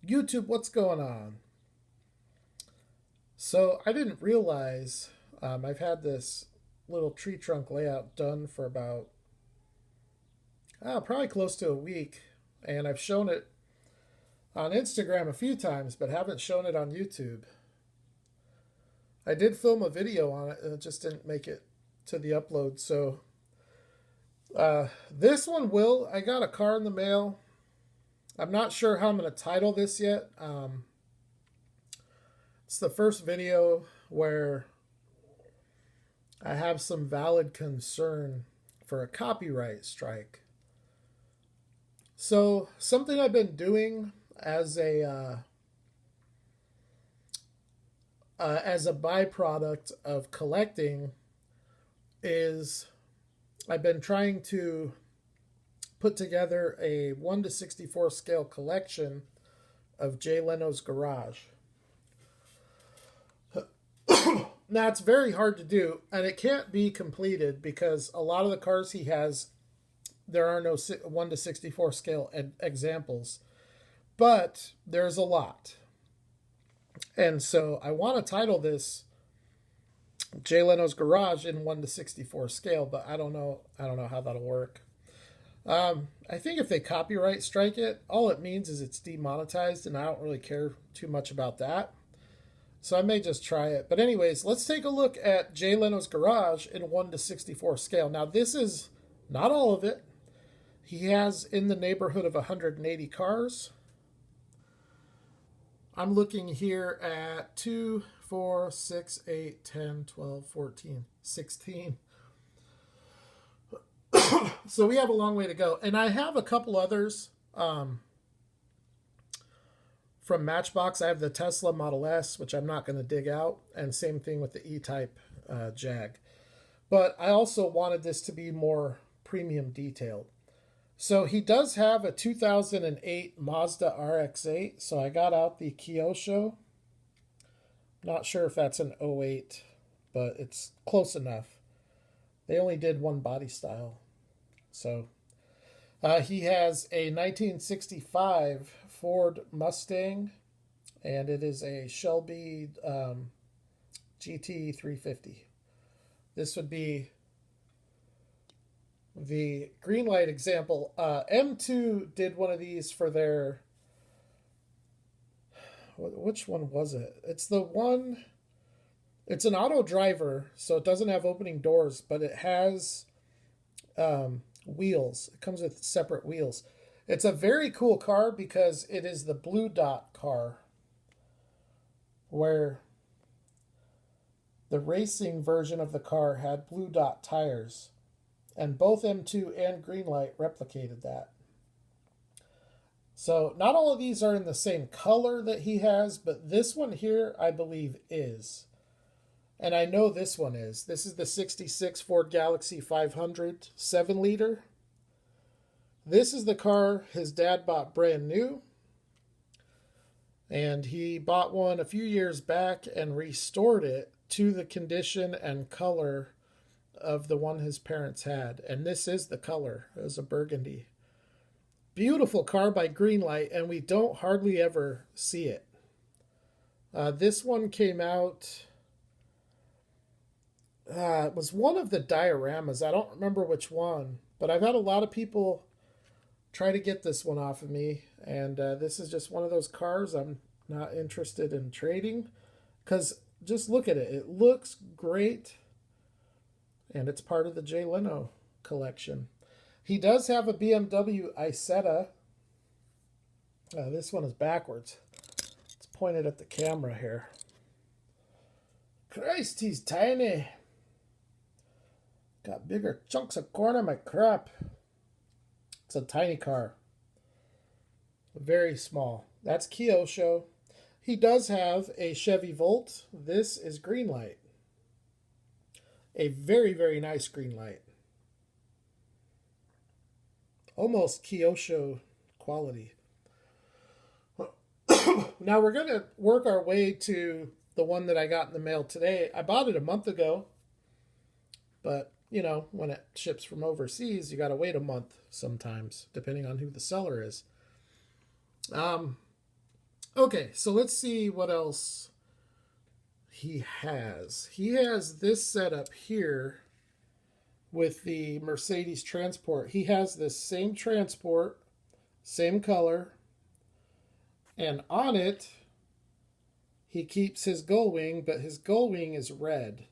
YouTube, what's going on? So I didn't realize I've had this little tree trunk layout done for about probably close to a week, and I've shown it on Instagram a few times, but haven't shown it on YouTube. I did film a video on it, and it just didn't make it to the upload. So this one will. I got a car in the mail. I'm not sure how I'm going to title this yet. It's the first video where I have some valid concern for a copyright strike. So something I've been doing as a byproduct of collecting is I've been trying to put together a 1:64 scale collection of Jay Leno's garage. Now, it's very hard to do, and it can't be completed because a lot of the cars he has, there are no 1:64 scale examples, but there's a lot. And so I want to title this Jay Leno's Garage in 1:64 scale, but I don't know how that'll work. I think if they copyright strike it, all it means is it's demonetized, and I don't really care too much about that. So I may just try it. But anyways, let's take a look at Jay Leno's Garage in 1:64 scale. Now, this is not all of it. He has in the neighborhood of 180 cars. I'm looking here at 2, 4, 6, 8, 10, 12, 14, 16. So we have a long way to go. And I have a couple others from Matchbox. I have the Tesla Model S, which I'm not going to dig out. And same thing with the E-Type Jag. But I also wanted this to be more premium detailed. So he does have a 2008 Mazda RX-8. So I got out the Kyosho. Not sure if that's an '08, but it's close enough. They only did one body style. So he has a 1965 Ford Mustang, and it is a Shelby GT 350. This would be the green light example. M2 did one of these for their... Which one was it? It's the one... It's an auto driver, so it doesn't have opening doors, but it has wheels. It comes with separate wheels. It's a very cool car because it is the blue dot car, where the racing version of the car had blue dot tires, and both M2 and Greenlight replicated that. So not all of these are in the same color that he has, but this one here I believe is. And I know this one is. This is the 66 Ford Galaxy 500 7-liter. This is the car his dad bought brand new. And he bought one a few years back and restored it to the condition and color of the one his parents had. And this is the color. It was a burgundy. Beautiful car by Greenlight, and we don't hardly ever see it. This one came out... it was one of the dioramas. I don't remember which one, but I've had a lot of people try to get this one off of me, and this is just one of those cars I'm not interested in trading, because just look at it. It looks great, and it's part of the Jay Leno collection. He does have a BMW Isetta. This one is backwards. It's pointed at the camera here. Christ, he's tiny. Got bigger chunks of corn on my crap. It's a tiny car. Very small. That's Kyosho. He does have a Chevy Volt. This is Greenlight. A very, very nice Greenlight. Almost Kyosho quality. Now we're going to work our way to the one that I got in the mail today. I bought it a month ago, but you know, when it ships from overseas, you got to wait a month sometimes, depending on who the seller is. Okay, so let's see what else he has. He has this setup here with the Mercedes transport. He has this same transport, same color, and on it, he keeps his gull wing, but his gull wing is red.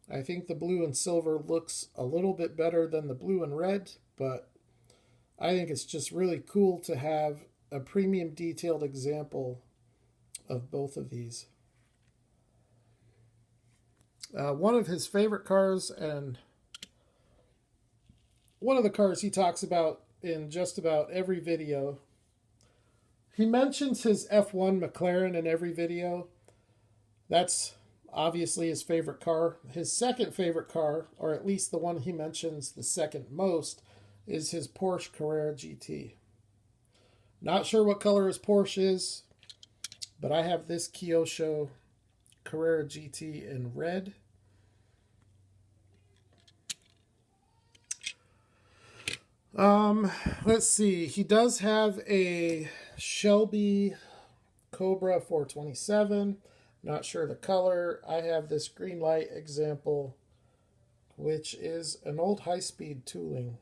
I think the blue and silver looks a little bit better than the blue and red, but I think it's just really cool to have a premium detailed example of both of these. One of his favorite cars, and one of the cars he talks about in just about every video. He mentions his F1 McLaren in every video. That's obviously his favorite car. His second favorite car, or at least the one he mentions the second most, is his Porsche Carrera GT. Not sure what color his Porsche is, but I have this Kyosho Carrera GT in red. Let's see. He does have a Shelby Cobra 427. Not sure the color. I have this green light example, which is an old high-speed tooling,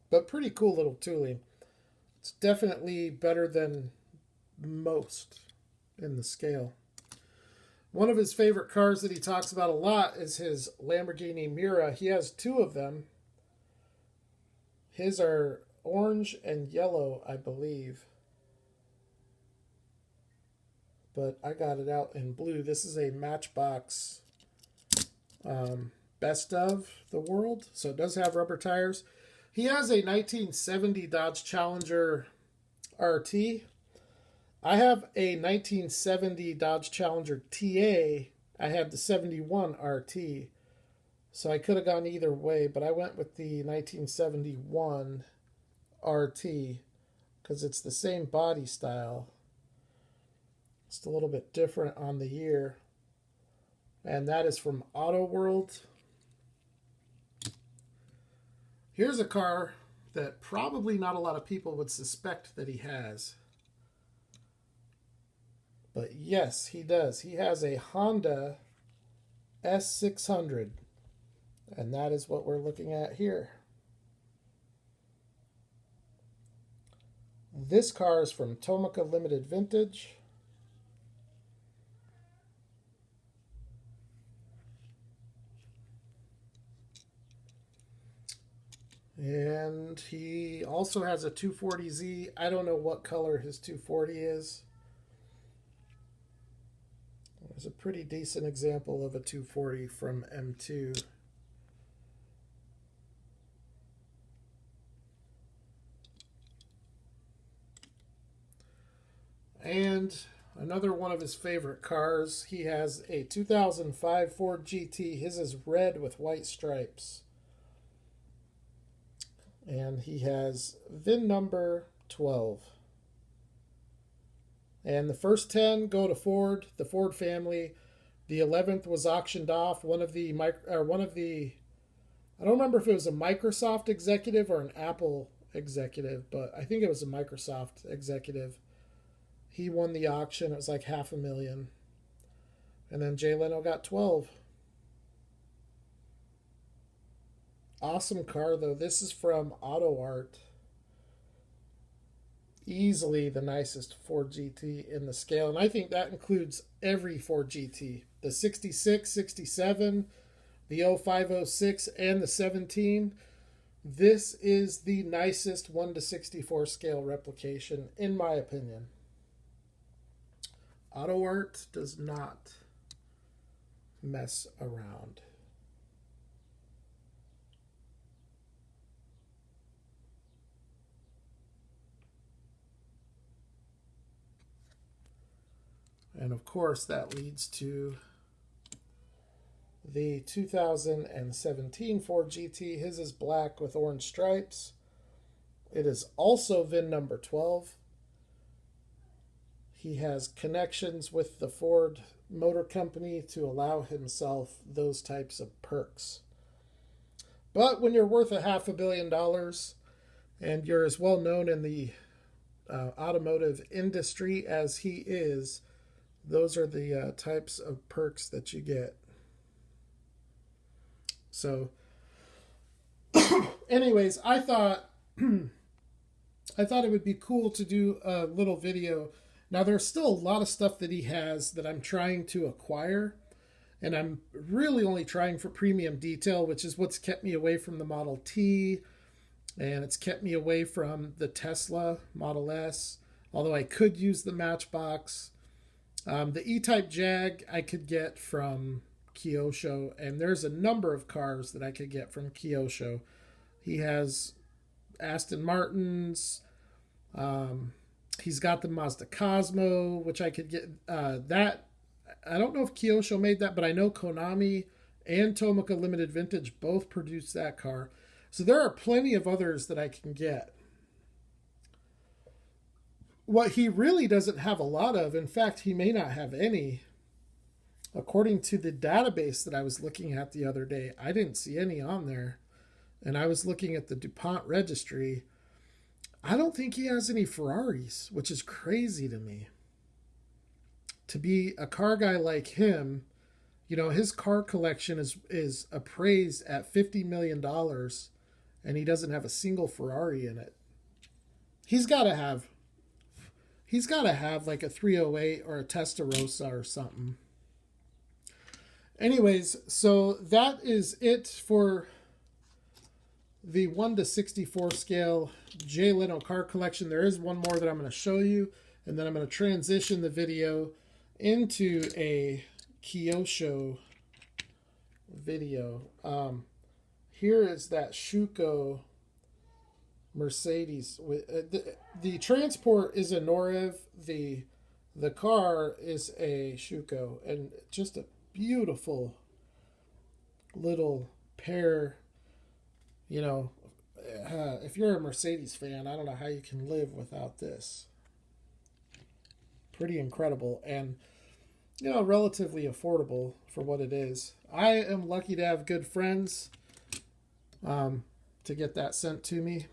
but pretty cool little tooling. It's definitely better than most in the scale. One of his favorite cars that he talks about a lot is his Lamborghini Miura. He has two of them. His are orange and yellow, I believe. But I got it out in blue. This is a Matchbox best of the world. So it does have rubber tires. He has a 1970 Dodge Challenger RT. I have a 1970 Dodge Challenger TA. I have the 71 RT. So I could have gone either way, but I went with the 1971 RT because it's the same body style. It's a little bit different on the year. And that is from Auto World. Here's a car that probably not a lot of people would suspect that he has. But yes, he does. He has a Honda S600. And that is what we're looking at here. This car is from Tomica Limited Vintage. And he also has a 240Z. I don't know what color his 240 is. There's a pretty decent example of a 240 from M2. And another one of his favorite cars, he has a 2005 Ford GT. His is red with white stripes. And he has VIN number 12. And the first 10 go to Ford, the Ford family. The 11th was auctioned off. One of the I don't remember if it was a Microsoft executive or an Apple executive, but I think it was a Microsoft executive. He won the auction. It was like $500,000. And then Jay Leno got 12. Awesome car, though. This is from Auto Art. Easily the nicest Ford GT in the scale. And I think that includes every Ford GT. The 66, 67, the 05, 06, and the 17. This is the nicest 1:64 scale replication, in my opinion. Auto Art does not mess around. And of course, that leads to the 2017 Ford GT. His is black with orange stripes. It is also VIN number 12. He has connections with the Ford Motor Company to allow himself those types of perks. But when you're worth $500 million and you're as well known in the automotive industry as he is, those are the types of perks that you get. So, anyways, I thought it would be cool to do a little video. Now, there's still a lot of stuff that he has that I'm trying to acquire, and I'm really only trying for premium detail, which is what's kept me away from the Model T, and it's kept me away from the Tesla Model S, although I could use the Matchbox. The E-Type Jag I could get from Kyosho, and there's a number of cars that I could get from Kyosho. He has Aston Martins. He's got the Mazda Cosmo, which I could get. That I don't know if Kyosho made that, but I know Konami and Tomica Limited Vintage both produced that car. So there are plenty of others that I can get. What he really doesn't have a lot of, in fact, he may not have any. According to the database that I was looking at the other day, I didn't see any on there. And I was looking at the DuPont registry. I don't think he has any Ferraris, which is crazy to me. To be a car guy like him, you know, his car collection is appraised at $50 million, and he doesn't have a single Ferrari in it. He's got to have like a 308 or a Testarossa or something. Anyways, so that is it for the 1 to 64 scale Jay Leno car collection. There is one more that I'm going to show you, and then I'm going to transition the video into a Kyosho video. Here is that Schuko Mercedes. The transport is a Norev. The car is a Schuko, and just a beautiful little pair. You know, if you're a Mercedes fan, I don't know how you can live without this. Pretty incredible, and you know, relatively affordable for what it is. I am lucky to have good friends to get that sent to me.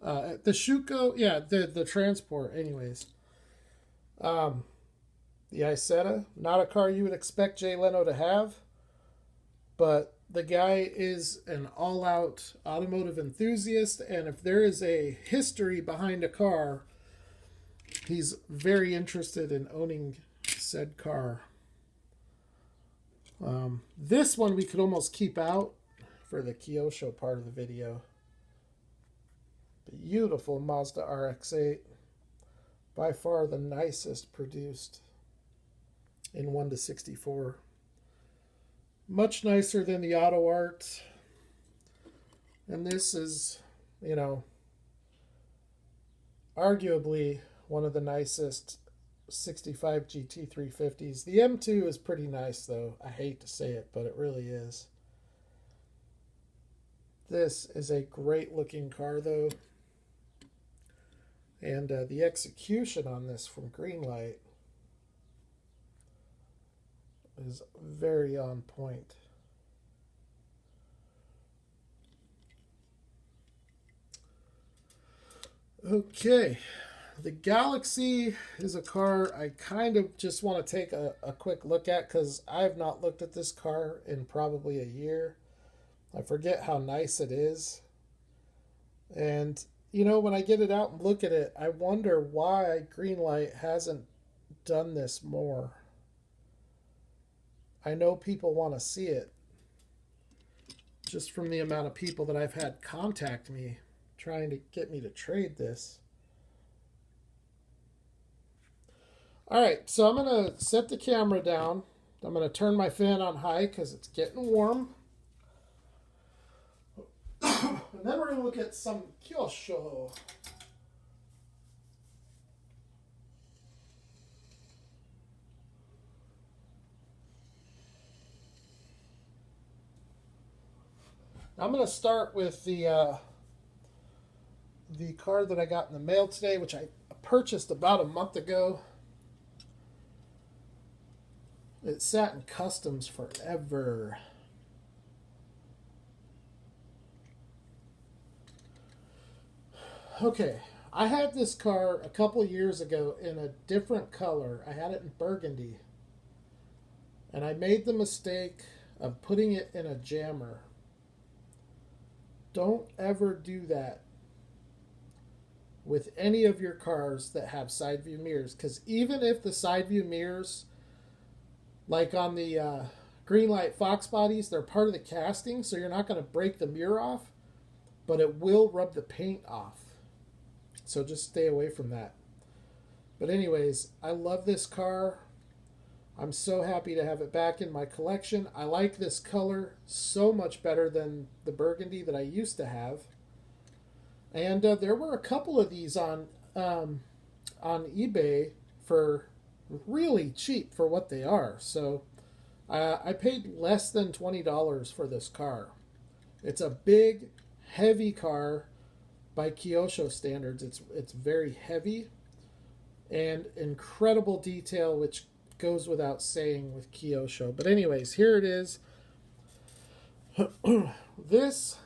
The Schuko, yeah, the transport, anyways. The Isetta, not a car you would expect Jay Leno to have, but the guy is an all-out automotive enthusiast, and if there is a history behind a car, he's very interested in owning said car. This one we could almost keep out for the Kyosho part of the video. Beautiful Mazda RX-8. By far the nicest produced in 1 to 64. Much nicer than the Auto Art. And this is, you know, arguably one of the nicest 65 GT350s. The M2 is pretty nice, though. I hate to say it, but it really is. This is a great looking car, though. And the execution on this from Greenlight is very on point. Okay, the Galaxy is a car I kind of just want to take a quick look at because I have not looked at this car in probably a year. I forget how nice it is. And, you know, when I get it out and look at it, I wonder why Greenlight hasn't done this more. I know people want to see it, just from the amount of people that I've had contact me trying to get me to trade this. All right, so I'm going to set the camera down. I'm going to turn my fan on high because it's getting warm. And then we're going to look at some Kyosho. I'm going to start with the car that I got in the mail today, which I purchased about a month ago. It sat in customs forever. Okay, I had this car a couple years ago in a different color. I had it in burgundy. And I made the mistake of putting it in a jammer. Don't ever do that with any of your cars that have side view mirrors. Because even if the side view mirrors, like on the Greenlight Fox bodies, they're part of the casting, so you're not going to break the mirror off, but it will rub the paint off. So just stay away from that. But anyways, I love this car. I'm so happy to have it back in my collection. I like this color so much better than the burgundy that I used to have. And there were a couple of these on eBay for really cheap for what they are. So I paid less than $20 for this car. It's a big, heavy car by Kyosho standards. It's very heavy and incredible detail, which goes without saying with Kyosho. But anyways, here it is. This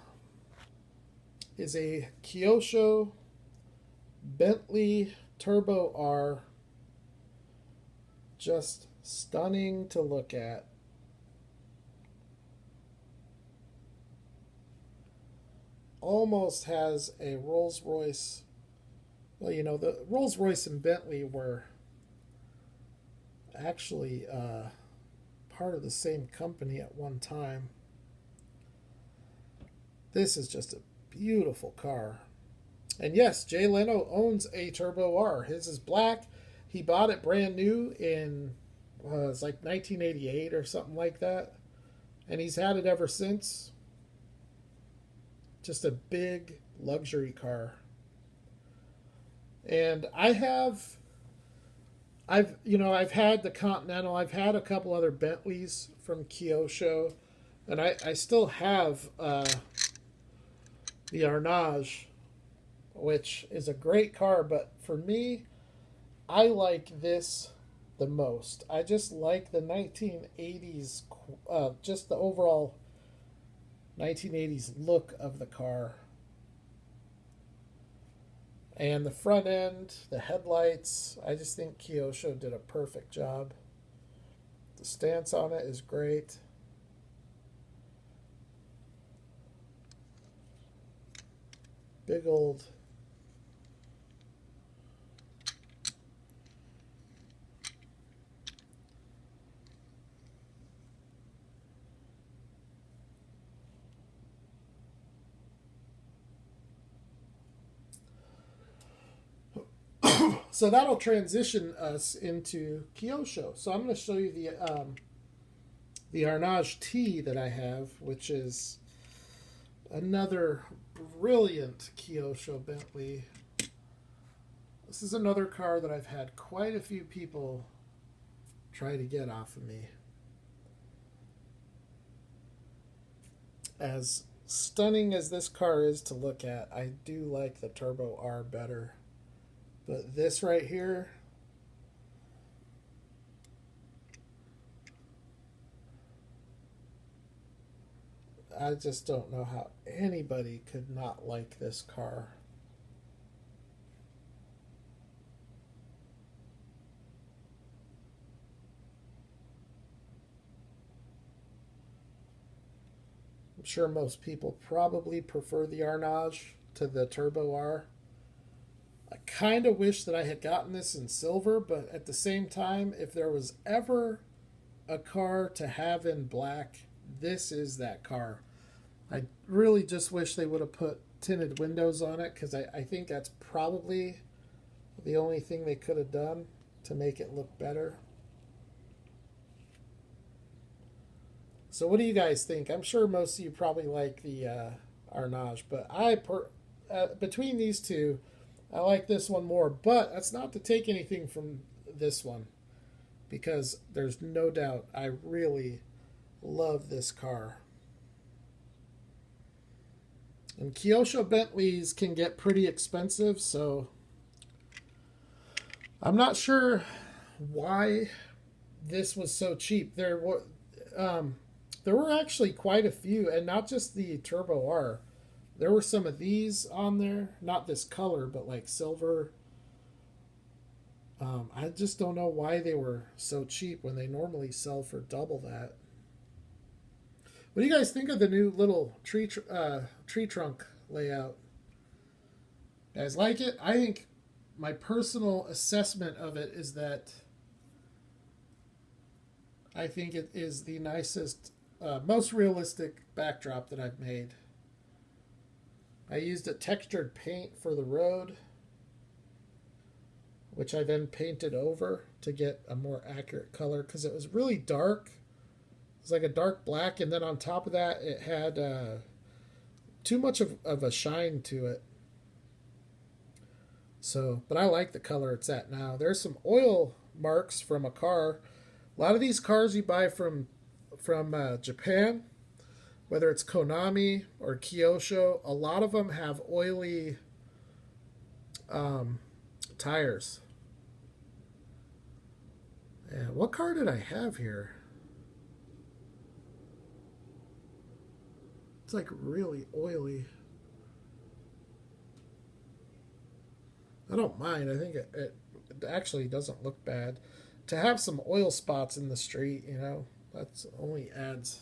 is a Kyosho Bentley Turbo R. Just stunning to look at. Almost has a Rolls-Royce. Well, you know, the Rolls-Royce and Bentley were actually part of the same company at one time. This is just a beautiful car. And yes, Jay Leno owns a Turbo R. His is black. He bought it brand new in, it's like 1988 or something like that. And he's had it ever since. Just a big luxury car. And I've had the Continental. I've had a couple other Bentleys from Kyosho. And I still have the Arnage, which is a great car. But for me, I like this the most. I just like the 1980s, just the overall 1980s look of the car. And the front end, the headlights, I just think Kyosho did a perfect job. The stance on it is great. Big old so that'll transition us into Kyosho. So I'm going to show you the Arnage T that I have, which is another brilliant Kyosho Bentley. This is another car that I've had quite a few people try to get off of me. As stunning as this car is to look at, I do like the Turbo R better. But this right here, I just don't know how anybody could not like this car. I'm sure most people probably prefer the Arnage to the Turbo R. I kind of wish that I had gotten this in silver, but at the same time, if there was ever a car to have in black, this is that car. I really just wish they would have put tinted windows on it, because I think that's probably the only thing they could have done to make it look better. So what do you guys think? I'm sure most of you probably like the Arnage, but between these two, I like this one more. But that's not to take anything from this one, because there's no doubt I really love this car. And Kyosho Bentleys can get pretty expensive, so I'm not sure why this was so cheap. There were actually quite a few, and not just the Turbo R. There were some of these on there, not this color, but like silver. I just don't know why they were so cheap when they normally sell for double that. What do you guys think of the new little tree trunk layout? You guys like it? I think my personal assessment of it is that I think it is the nicest, most realistic backdrop that I've made. I used a textured paint for the road, which I then painted over to get a more accurate color because it was really dark. It was like a dark black, and then on top of that, it had too much of a shine to it. So, but I like the color it's at now. There's some oil marks from a car. A lot of these cars you buy from Japan, whether it's Konami or Kyosho, a lot of them have oily tires. Yeah, what car did I have here? It's like really oily. I don't mind. I think it actually doesn't look bad. To have some oil spots in the street, you know, that's only adds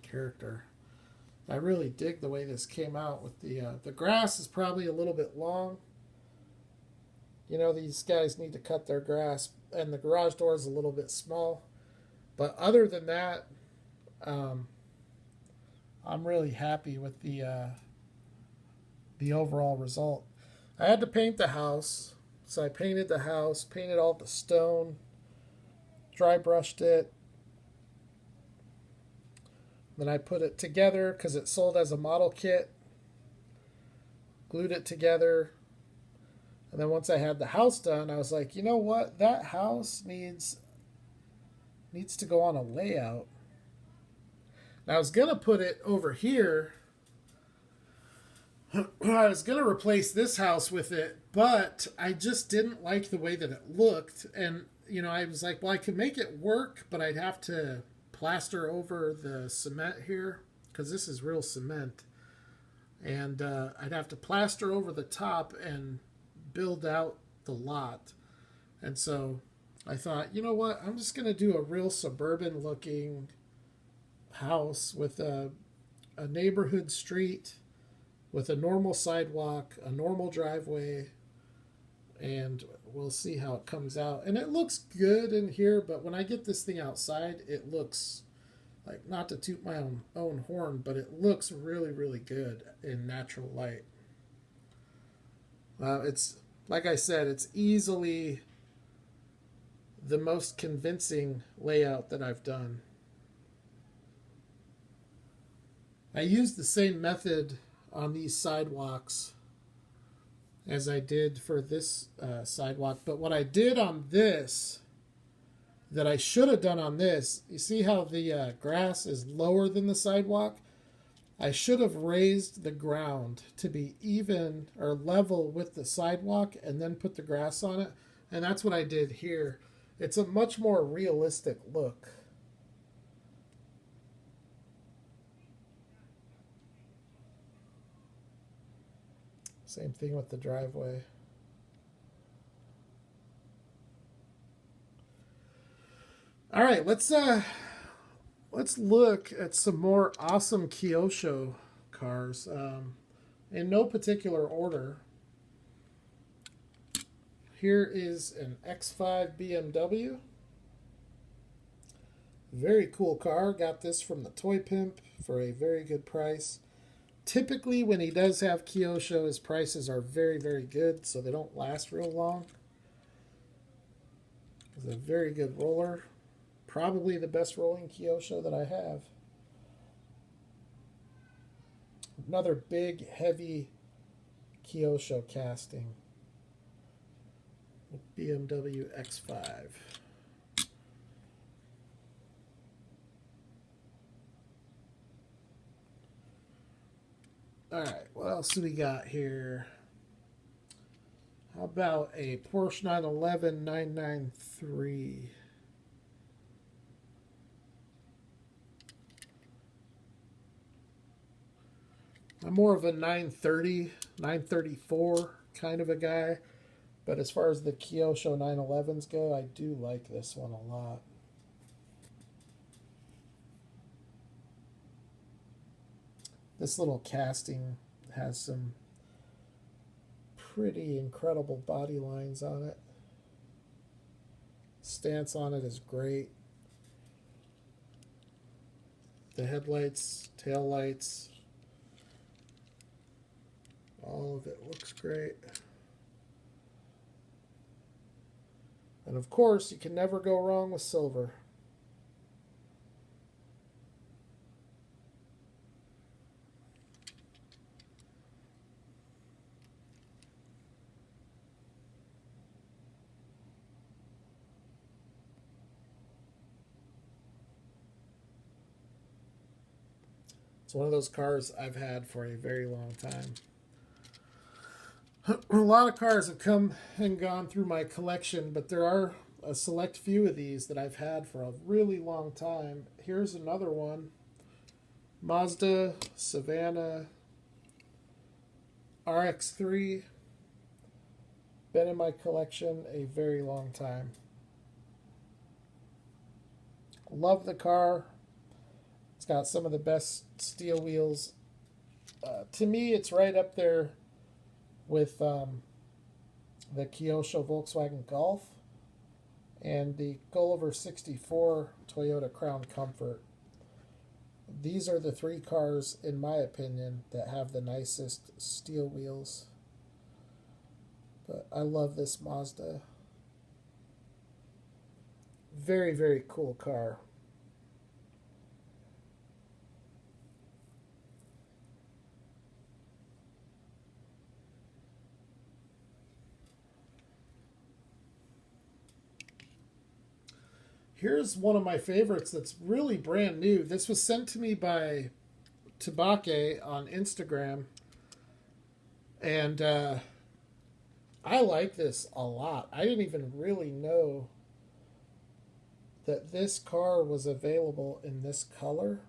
character. I really dig the way this came out with the grass is probably a little bit long. You know, these guys need to cut their grass, and the garage door is a little bit small. But other than that, I'm really happy with the overall result. I had to paint the house, so I painted the house, painted all the stone, dry brushed it. Then I put it together because it sold as a model kit, glued it together. And then once I had the house done, I was like, you know what? That house needs to go on a layout. And I was going to put it over here. I was going to replace this house with it, but I just didn't like the way that it looked. And, you know, I was like, well, I could make it work, but I'd have to plaster over the cement here because this is real cement. And I'd have to plaster over the top and build out the lot. And so I thought, you know what? I'm just going to do a real suburban looking house with a neighborhood street with a normal sidewalk, a normal driveway, and we'll see how it comes out. And it looks good in here, but when I get this thing outside, it looks like, not to toot my own horn, but it looks really, really good in natural light. It's, like I said, it's easily the most convincing layout that I've done. I used the same method on these sidewalks as I did for this sidewalk. But what I did on this, that I should have done on this, you see how the grass is lower than the sidewalk? I should have raised the ground to be even or level with the sidewalk and then put the grass on it. And that's what I did here. It's a much more realistic look. Same thing with the driveway. All right, let's look at some more awesome Kyosho cars in no particular order. Here is an X5 BMW. Very cool car. Got this from the Toy Pimp for a very good price. Typically, when he does have Kyosho, his prices are very, very good, so they don't last real long. It's a very good roller. Probably the best rolling Kyosho that I have. Another big, heavy Kyosho casting. BMW X5. All right, what else do we got here? How about a Porsche 911 993? I'm more of a 930, 934 kind of a guy. But as far as the Kyosho 911s go, I do like this one a lot. This little casting has some pretty incredible body lines on it. Stance on it is great. The headlights, tail lights, all of it looks great. And of course, you can never go wrong with silver. It's one of those cars I've had for a very long time. A lot of cars have come and gone through my collection, but there are a select few of these that I've had for a really long time. Here's another one. Mazda Savannah RX-3. Been in my collection a very long time. Love the car. It's got some of the best steel wheels. To me, it's right up there with the Kyosho Volkswagen Golf and the Gulliver 64 Toyota Crown Comfort. These are the three cars, in my opinion, that have the nicest steel wheels. But I love this Mazda. Very, very cool car. Here's one of my favorites that's really brand new. This was sent to me by Tabake on Instagram. And I like this a lot. I didn't even really know that this car was available in this color.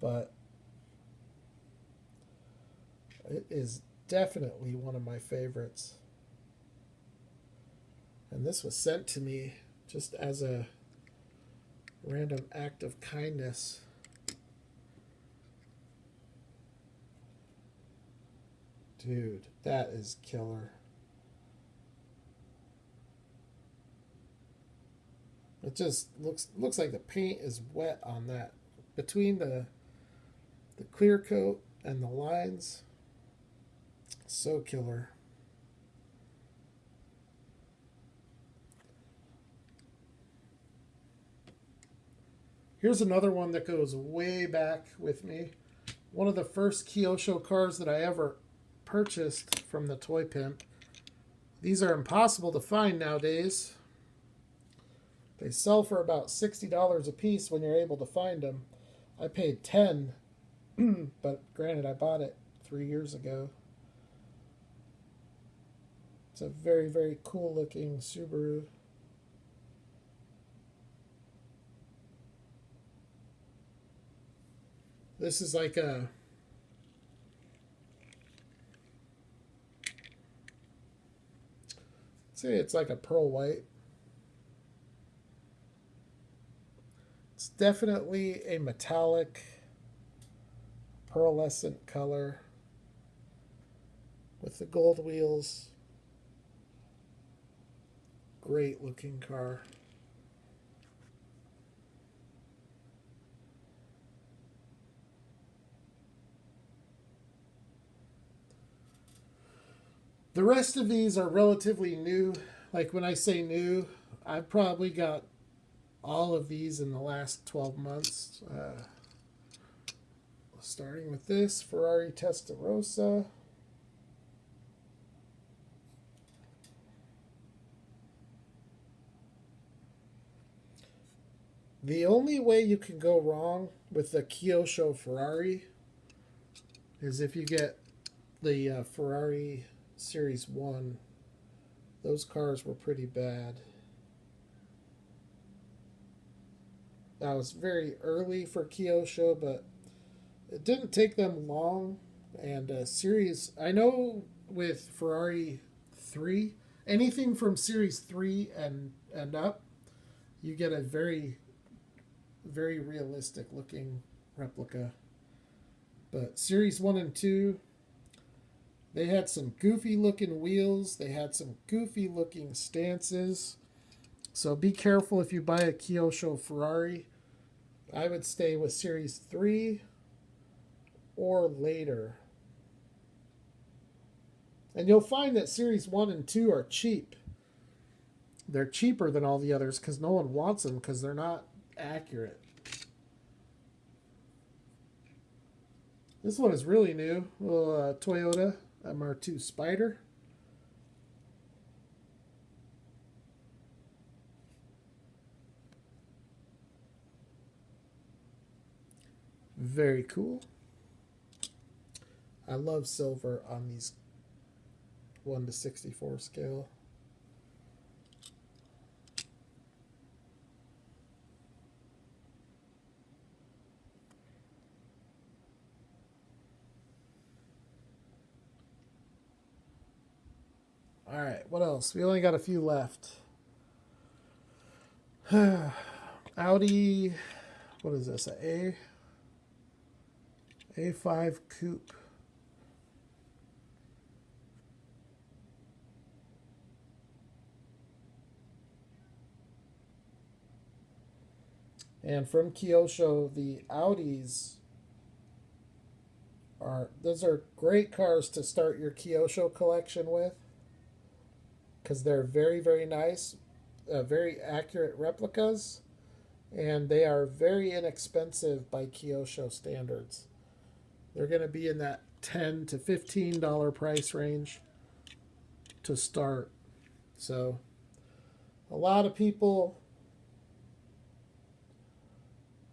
But it is definitely one of my favorites. And this was sent to me just as a random act of kindness. Dude, that is killer. It just looks like the paint is wet on that. Between the clear coat and the lines, so killer. Here's another one that goes way back with me. One of the first Kyosho cars that I ever purchased from the Toy Pimp. These are impossible to find nowadays. They sell for about $60 a piece when you're able to find them. I paid $10, but granted, I bought it 3 years ago. It's a very, very cool looking Subaru. This is like a say it's like a pearl white. It's definitely a metallic pearlescent color with the gold wheels. Great looking car. The rest of these are relatively new. Like when I say new, I've probably got all of these in the last 12 months. Starting with this Ferrari Testarossa. The only way you can go wrong with the Kyosho Ferrari is if you get the Ferrari Series 1. Those cars were pretty bad. That was very early for Kyosho, but it didn't take them long. And series, I know with Ferrari 3, anything from series 3 and up, you get a very, very realistic looking replica. But series 1 and 2, they had some goofy looking wheels, they had some goofy looking stances. So be careful if you buy a Kyosho Ferrari. I would stay with series 3 or later. And you'll find that series 1 and 2 are cheap. They're cheaper than all the others because no one wants them because they're not accurate. This one is really new. Little Toyota MR2 Spider. Very cool. I love silver on these 1:64 scale. All right, what else? We only got a few left. Audi, what is this? A5 Coupe. And from Kyosho, the Audis those are great cars to start your Kyosho collection with because they're very, very nice, very accurate replicas, and they are very inexpensive by Kyosho standards. They're going to be in that $10 to $15 price range to start. So a lot of people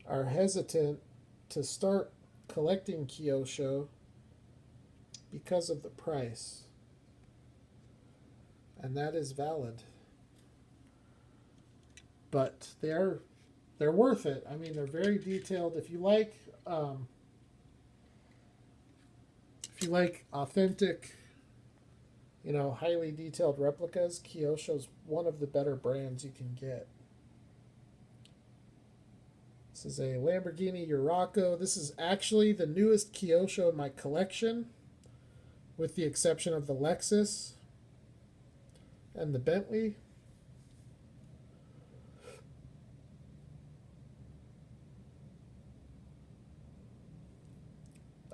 are hesitant to start collecting Kyosho because of the price. And that is valid. But they're worth it. I mean, they're very detailed. If you like authentic, highly detailed replicas, Kyosho's one of the better brands you can get. This is a Lamborghini Urraco. This is actually the newest Kyosho in my collection, with the exception of the Lexus and the Bentley.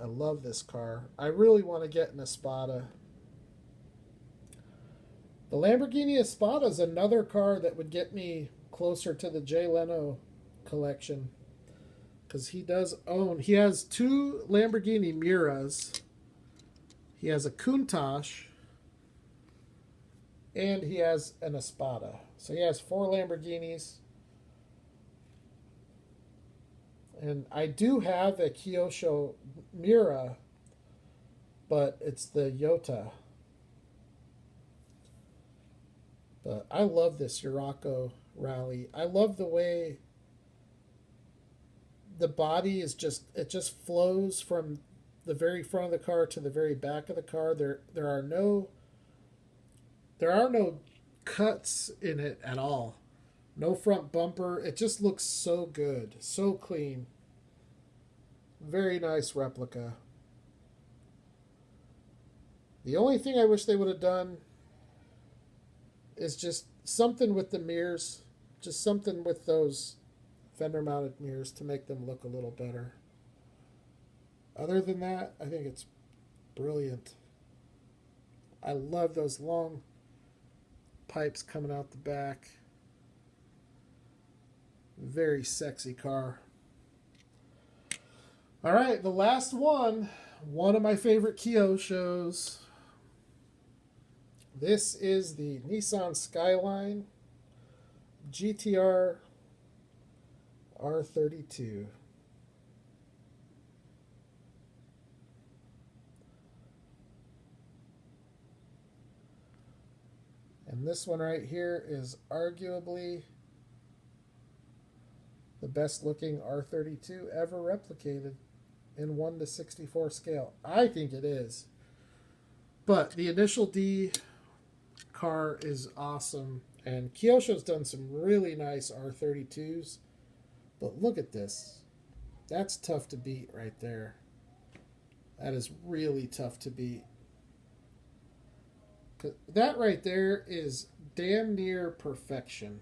I love this car. I really want to get an Espada. The Lamborghini Espada is another car that would get me closer to the Jay Leno collection, because he has two Lamborghini Miras, he has a Countach, and he has an Espada. So he has 4 Lamborghinis. And I do have a Kyosho Mira, but it's the Yota. But I love this Urraco Rally. I love the way the body is it just flows from the very front of the car to the very back of the car. There are no cuts in it at all. No front bumper. It just looks so good, so clean. Very nice replica. The only thing I wish they would have done is just something with the mirrors, just something with those fender mounted mirrors to make them look a little better. Other than that, I think it's brilliant. I love those long pipes coming out the back. Very sexy car. All right, the last one of my favorite Kyoshos. This is the Nissan Skyline GTR R32. And this one right here is arguably the best looking R32 ever replicated. in 1:64 scale? I think it is. But the initial D car is awesome. And Kyosho's done some really nice R32s. But look at this. That's tough to beat right there. That is really tough to beat. That right there is damn near perfection.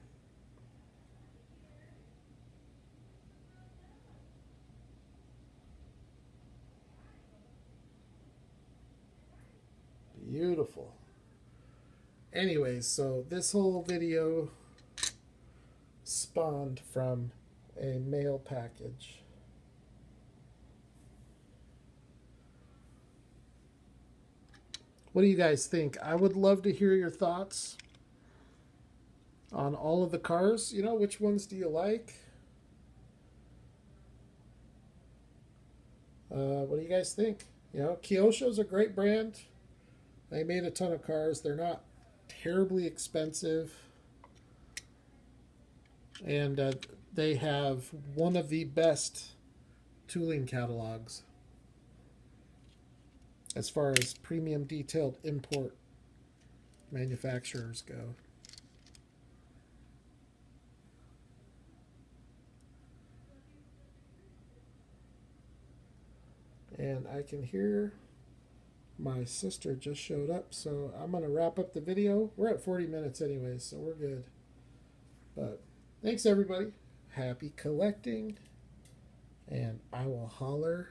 Beautiful. Anyways, so this whole video spawned from a mail package. What do you guys think? I would love to hear your thoughts on all of the cars. You know, which ones do you like? What do you guys think? You know, Kyosho's a great brand. They made a ton of cars. They're not terribly expensive. And they have one of the best tooling catalogs as far as premium detailed import manufacturers go. And I can hear my sister just showed up, so I'm going to wrap up the video. We're at 40 minutes anyway, so we're good. But thanks, everybody. Happy collecting. And I will holler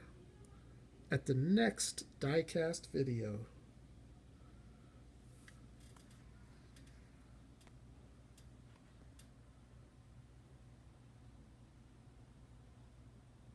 at the next diecast video.